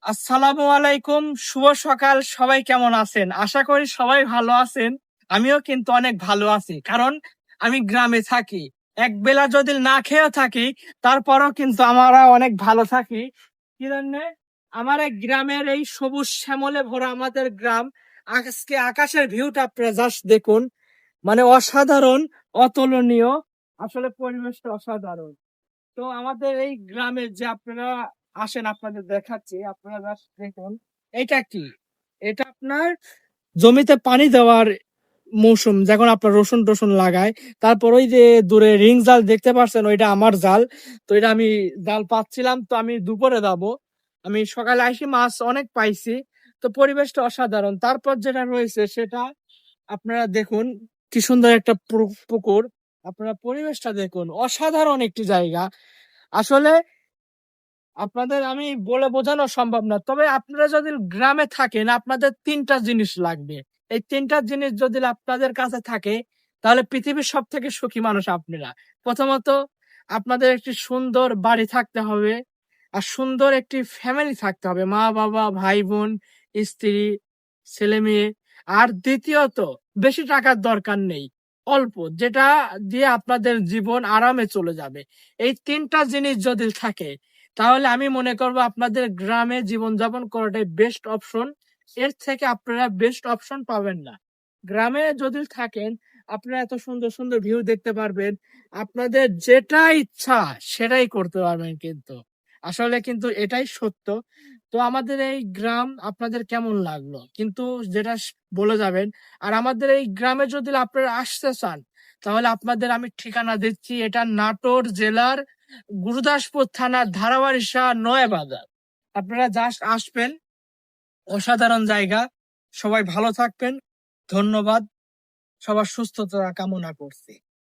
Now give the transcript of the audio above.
আসসালামু আলাইকুম, শুভ সকাল। সবাই কেমন আছেন? আশা করি সবাই ভালো আছেন। আমিও কিন্তু অনেক ভালো আছি। কারণ আমি গ্রামে থাকি। একবেলা যদি না খেয়েও থাকি, তারপরেও কিন্তু আমরা অনেক ভালো থাকি। কি জন্যে? আমার এই গ্রামের এই সবুজ শ্যামলে ভরা আমাদের গ্রাম। আজকে আকাশের ভিউটা আপনারা জাস্ট দেখুন। মানে অসাধারণ, অতুলনীয়। আসলে পরিবেশটা অসাধারণ। তো আমাদের এই গ্রামে যে আপনারা আসেন, আপনাদের দেখাচ্ছি, আপনারা জাস্ট দেখুন। এটা কি? এটা আপনার জমিতে পানি দেওয়ার মৌসুম, যখন আপনার রসুন টসুন লাগায়। তারপর ওই যে দূরে রিং জাল দেখতে পাচ্ছেন, ওইটা আমার জাল। তো এটা আমি জাল পাচ্ছিলাম, তো আমি দুপুরে যাবো। আমি সকালে আইসি, মাছ অনেক পাইছি। তো পরিবেশটা অসাধারণ। তারপর যেটা রয়েছে সেটা আপনারা দেখুন, কি সুন্দর একটা পুকুর। আপনারা পরিবেশটা দেখুন, অসাধারণ একটি জায়গা। আসলে আপনাদের আমি বলে বোঝানো সম্ভব না। তবে আপনারা যদি গ্রামে থাকেন, আপনাদের ৩টা জিনিস লাগবে। এই ৩টা জিনিস যদি আপনাদের কাছে থাকে, তাহলে পৃথিবীর সবথেকে সুখী মানুষ আপনারা। প্রথমত, আপনাদের একটি সুন্দর বাড়ি থাকতে হবে। আর সুন্দর একটি ফ্যামিলি থাকতে হবে। মা-বাবা, ভাই-বোন, স্ত্রী, ছেলে-মেয়ে। আর দ্বিতীয়ত, বেশি টাকার দরকার নেই। অল্প, যেটা দিয়ে আপনাদের জীবন আরামে চলে যাবে। এই ৩টা জিনিস যদি থাকে, তাহলে আমি মনে করবো আপনাদের গ্রামে জীবনযাপন করাটাই বেস্ট অপশন। এর থেকে আপনারা বেস্ট অপশন পাবেন না। গ্রামে যদি থাকেন, আপনারা এত সুন্দর সুন্দর ভিউ দেখতে পারবেন। আপনাদের যেটা ইচ্ছা সেটাই করতে পারবেন কিন্তু। আসলে কিন্তু এটাই সত্য। তো আমাদের এই গ্রাম আপনাদের কেমন লাগলো? কিন্তু যেটা বলে যাবেন। আর আমাদের এই গ্রামে যদি আপনারা আসতে চান, তাহলে আপনাদের আমি ঠিকানা দিচ্ছি। এটা নাটোর জেলার গুরুদাসপুর থানার ধারাবাড়িসা নয়াবাজার। আপনারা জাস্ট আসবেন। অসাধারণ জায়গা। সবাই ভালো থাকবেন। ধন্যবাদ। সবার সুস্থতা কামনা করছি।